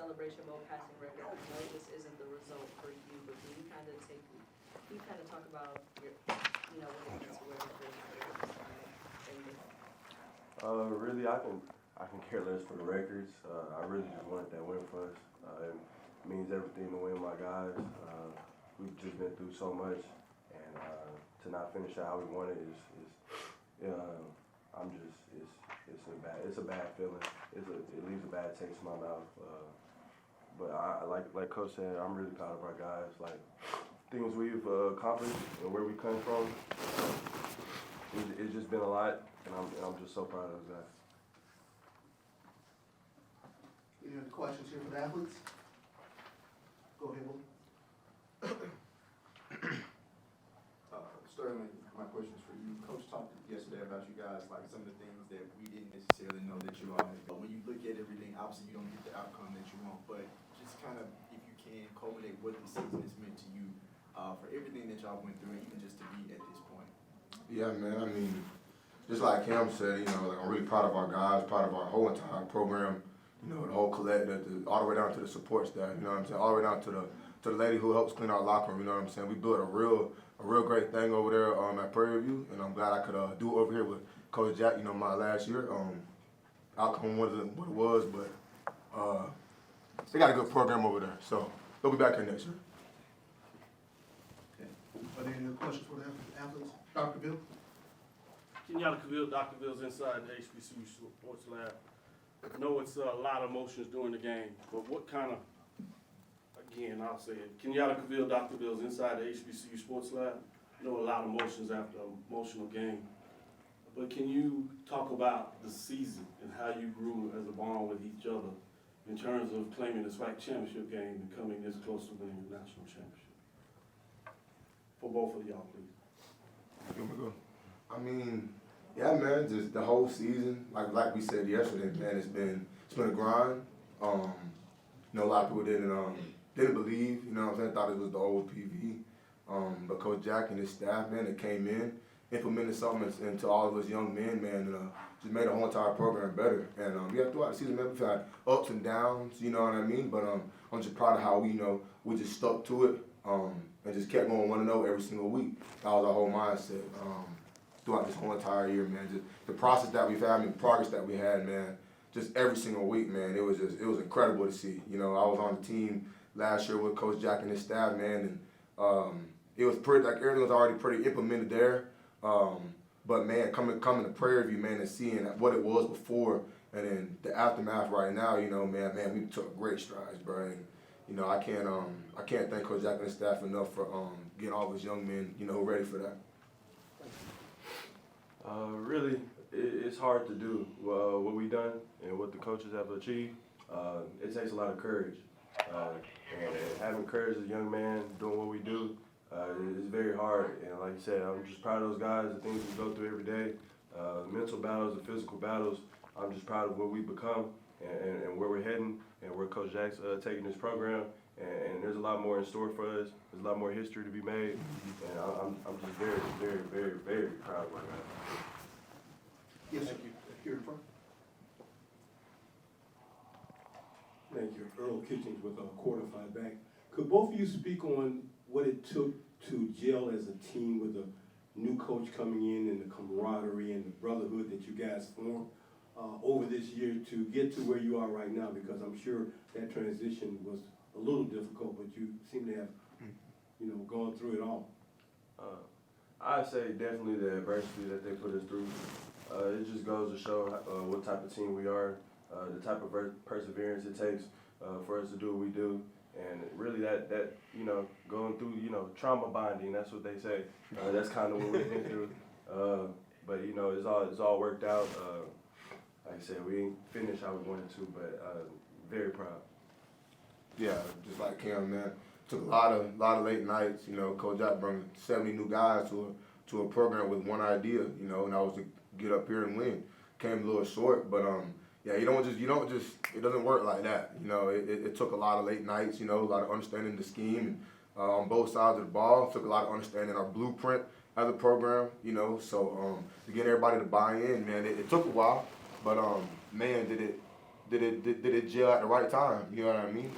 celebrate your passing record. I know this isn't the result for you, but can you kind of talk about your, what it means to wear the first records? Really, I can care less for the records. I really just wanted that win for us. It means everything to win my guys. We've just been through so much, and to not finish out how we wanted it's a bad feeling. It leaves a bad taste in my mouth. But like Coach said, I'm really proud of our guys. Like things we've accomplished and where we come from. It's just been a lot, and I'm just so proud of those guys. Any other questions here for the athletes? Go ahead, Will. Sterling, my question's for you. Coach talked yesterday about you guys, like some of the things that we didn't necessarily know that you all had. But when you look at everything, obviously you don't get the outcome that you want, but just kind of, if you can, culminate what the season has meant to you for everything that y'all went through, even just to be at this point. Yeah, man, I mean, just like Cam said, like I'm really proud of our guys, proud of our whole entire program, the whole collective, all the way down to the support staff, what I'm saying, all the way down to the lady who helps clean our locker room, what I'm saying. We built a real great thing over there at Prairie, and I'm glad I could do it over here with Coach Jack, my last year. Outcome wasn't what it was, but they got a good program over there, so they'll be back here next year. Okay. Are there any other questions for the athletes? Dr. Bill? Kenyatta Cavill, Dr. Bill's inside the HBCU Sports Lab. I know it's a lot of emotions during the game, but what kind of, again, I'll say it, Kenyatta Cavill, Dr. Bill's inside the HBCU Sports Lab. I know a lot of emotions after an emotional game. But can you talk about the season and how you grew as a bond with each other in terms of claiming the SWAC championship game and coming this close to winning the national championship? For both of y'all, please. Here we go. I mean, yeah, man, just the whole season, like we said yesterday, man, it's been a grind. A lot of people didn't believe, what I'm saying, thought it was the old PV. But Coach Jack and his staff, man, that came in, implemented something into all of us young men, man, and just made the whole entire program better. And yeah, throughout the season, man, we've had ups and downs, you know what I mean? But I'm just proud of how we just stuck to it and just kept going 1-0 every single week. That was our whole mindset throughout this whole entire year, man. Just the process that we've had, the progress that we had, man, just every single week, man, it was incredible to see. I was on the team last year with Coach Jack and his staff, man, and it was pretty, like everything was already pretty implemented there. But man, coming to Prairie View, man, and seeing what it was before and then the aftermath right now, man, we took great strides, bro. And, I can't thank Coach Jack and his staff enough for getting all of his young men, ready for that. Really, it's hard to do what we've done and what the coaches have achieved. It takes a lot of courage. And having courage as a young man, doing what we do, is very hard. And like you said, I'm just proud of those guys, the things we go through every day, mental battles, the physical battles. I'm just proud of what we've become and where we're heading and where Coach Jack's taking this program. And there's a lot more in store for us. There's a lot more history to be made. And I'm just very, very, very, very proud of my guys. Yes, sir. Here in front. Thank you. Earl Kitchens with Quarterfied Bank. Could both of you speak on what it took to gel as a team with a new coach coming in and the camaraderie and the brotherhood that you guys formed over this year to get to where you are right now? Because I'm sure that transition was a little difficult, but you seem to have, gone through it all. I'd say definitely the adversity that they put us through. It just goes to show what type of team we are, the type of perseverance it takes for us to do what we do. And really that going through, trauma bonding, that's what they say. That's kind of what we've been through. But, it's all worked out. Like I said, we ain't finished how we wanted to, but very proud. Yeah, just like Cam, man. Took a lot of late nights. Coach Jack brought 70 new guys to a program with one idea, and that was to get up here and win. Came a little short, but yeah, you don't just it doesn't work like that. It took a lot of late nights, a lot of understanding the scheme on both sides of the ball. Took a lot of understanding our blueprint as a program, so to get everybody to buy in, man, it took a while, but man, did did it gel at the right time? You know what I mean?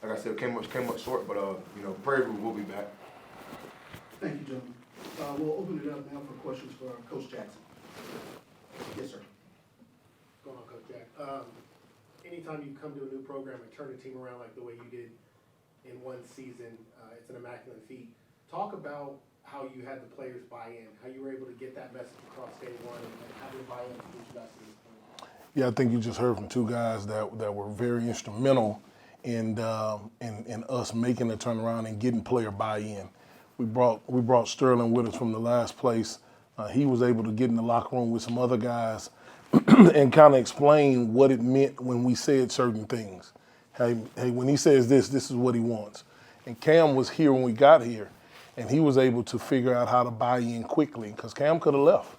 And like I said, came up short, but you know, Prairie will be back. Thank you, gentlemen. We'll open it up now for questions for Coach Jackson. Yes, sir. Going on, Coach Jack. Anytime you come to a new program and turn the team around like the way you did in one season, it's an immaculate feat. Talk about how you had the players buy in, how you were able to get that message across day one, and how they buy in to get you guys to this point. Yeah, I think you just heard from two guys that were very instrumental in us making the turnaround and getting player buy-in. We brought Sterling with us from the last place. He was able to get in the locker room with some other guys and kind of explain what it meant when we said certain things. Hey, when he says this is what he wants. And Cam was here when we got here, and he was able to figure out how to buy in quickly because Cam could have left.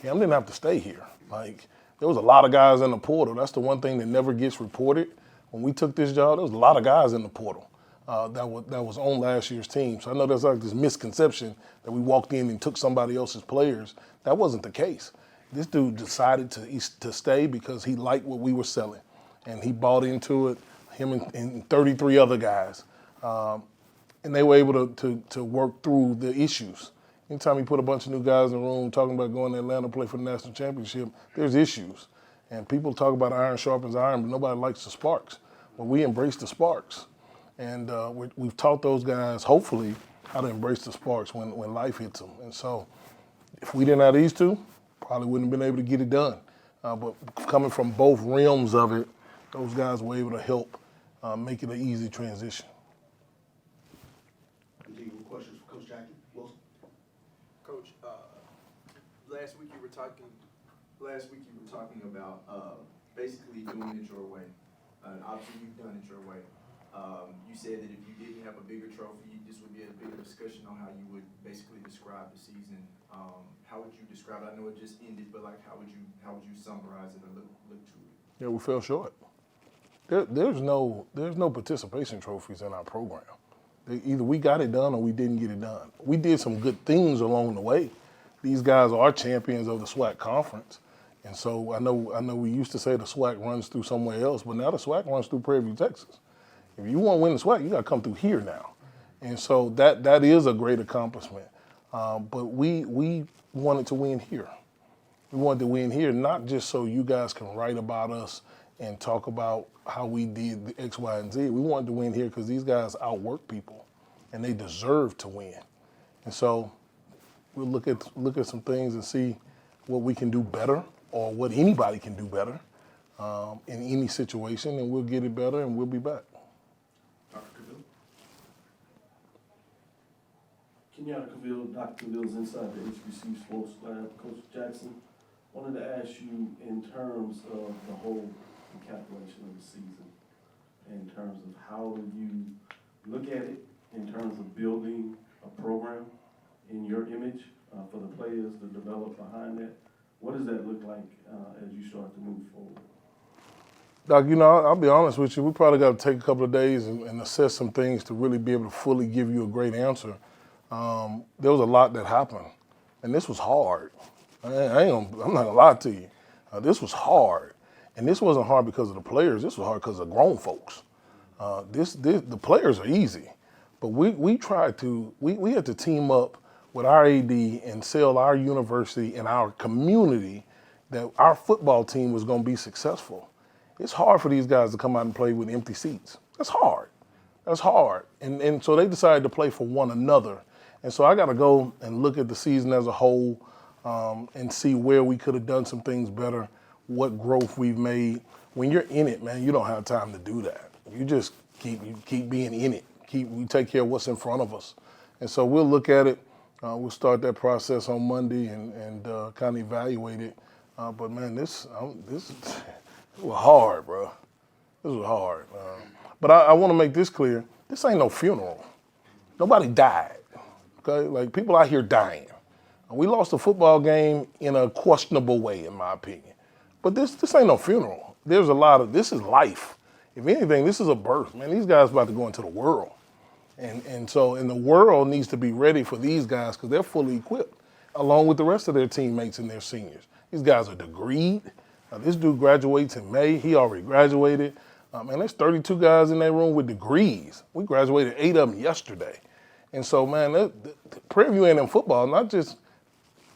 Cam didn't have to stay here. Like, there was a lot of guys in the portal. That's the one thing that never gets reported. When we took this job, there was a lot of guys in the portal that was on last year's team. So I know there's like this misconception that we walked in and took somebody else's players. That wasn't the case. This dude decided to stay because he liked what we were selling, and he bought into it. Him and 33 other guys, and they were able to work through the issues. Anytime you put a bunch of new guys in the room talking about going to Atlanta to play for the national championship, there's issues. And people talk about iron sharpens iron, but nobody likes the sparks. Well, we embrace the sparks. And we've taught those guys, hopefully, how to embrace the sparks when life hits them. And so if we didn't have these two, probably wouldn't have been able to get it done. But coming from both realms of it, those guys were able to help make it an easy transition. Continue with questions for Coach Jackson. Wilson? Coach, last week you were talking about basically doing it your way. Obviously, you've done it your way. You said that if you didn't have a bigger trophy, this would be a bigger discussion on how you would basically describe the season. How would you describe it? I know it just ended, but like, how would you summarize it or look to it? Yeah, we fell short. There's no participation trophies in our program. Either we got it done or we didn't get it done. We did some good things along the way. These guys are champions of the SWAC conference. And so I know we used to say the SWAC runs through somewhere else, but now the SWAC runs through Prairie, Texas. If you want to win the SWAC, you got to come through here now. And so that is a great accomplishment. But we wanted to win here. We wanted to win here, not just so you guys can write about us and talk about how we did the X, Y, and Z. We wanted to win here because these guys outwork people, and they deserve to win. And so we'll look at some things and see what we can do better or what anybody can do better in any situation, and we'll get it better, and we'll be back. Kenyatta Cavill, Dr. Cavill's inside the HBCU Sports Lab. Coach Jackson, wanted to ask you in terms of the whole encapsulation of the season, in terms of how you look at it, in terms of building a program in your image for the players to develop behind that. What does that look like as you start to move forward? Doc, you know, I'll be honest with you. We probably got to take a couple of days and assess some things to really be able to fully give you a great answer. There was a lot that happened, and this was hard. I'm not gonna lie to you. This was hard, and this wasn't hard because of the players. This was hard because of grown folks. The players are easy, but we had to team up with our AD and sell our university and our community that our football team was going to be successful. It's hard for these guys to come out and play with empty seats. That's hard. That's hard. And so they decided to play for one another. And so I got to go and look at the season as a whole and see where we could have done some things better, what growth we've made. When you're in it, man, you don't have time to do that. You just keep being in it. We take care of what's in front of us. And so we'll look at it. We'll start that process on Monday and kind of evaluate it. But man, this was hard, bro. This was hard. But I want to make this clear. This ain't no funeral. Nobody died. Okay, like people out here dying. We lost a football game in a questionable way, in my opinion. But this ain't no funeral. This is life. If anything, this is a birth. Man, these guys about to go into the world. And so the world needs to be ready for these guys because they're fully equipped, along with the rest of their teammates and their seniors. These guys are degreed. This dude graduates in May. He already graduated. And there's 32 guys in that room with degrees. We graduated 8 of them yesterday. And so, man, Prairie View A&M football, not just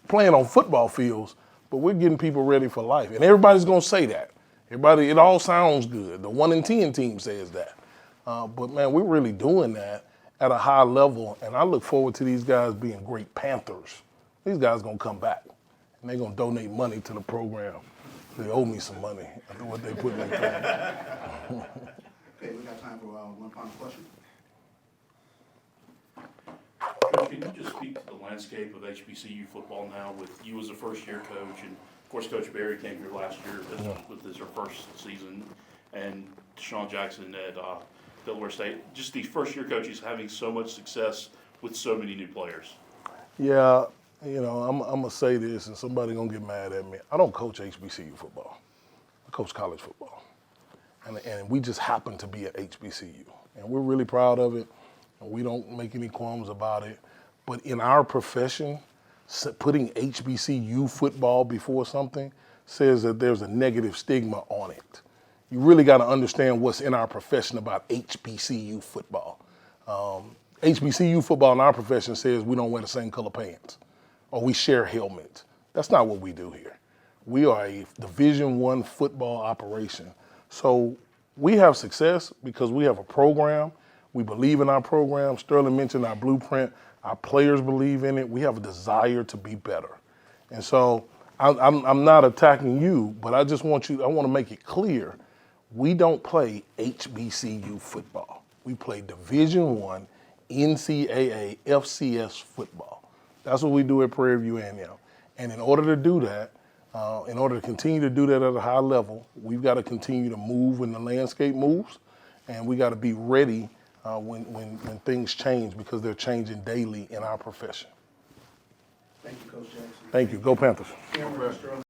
playing on football fields, but we're getting people ready for life. And everybody's going to say that. Everybody, it all sounds good. The 1 in 10 team says that. But, man, we're really doing that at a high level. And I look forward to these guys being great Panthers. These guys going to come back, and they're going to donate money to the program. They owe me some money after what they put in their program. Okay, we got time for one final question. Coach, can you just speak to the landscape of HBCU football now with you as a first-year coach, and of course Coach Barry came here last year with his first season, and Deshaun Jackson at Delaware State. Just these first-year coaches having so much success with so many new players. Yeah, you know, I'm gonna say this, and somebody gonna get mad at me. I don't coach HBCU football. I coach college football, and we just happen to be at HBCU, and we're really proud of it. We don't make any qualms about it. But in our profession, putting HBCU football before something says that there's a negative stigma on it. You really got to understand what's in our profession about HBCU football. HBCU football in our profession says we don't wear the same color pants or we share helmets. That's not what we do here. We are a Division I football operation. So we have success because we have a program. We believe in our program. Sterling mentioned our blueprint. Our players believe in it. We have a desire to be better. And so I'm not attacking you, but I just want I want to make it clear, we don't play HBCU football. We play Division I, NCAA, FCS football. That's what we do at Prairie View A&M. And in order to do that, in order to continue to do that at a high level, we've got to continue to move when the landscape moves, and we got to be ready when things change, because they're changing daily in our profession. Thank you, Coach Jackson. Thank you. Go Panthers. Cameron, Sterling.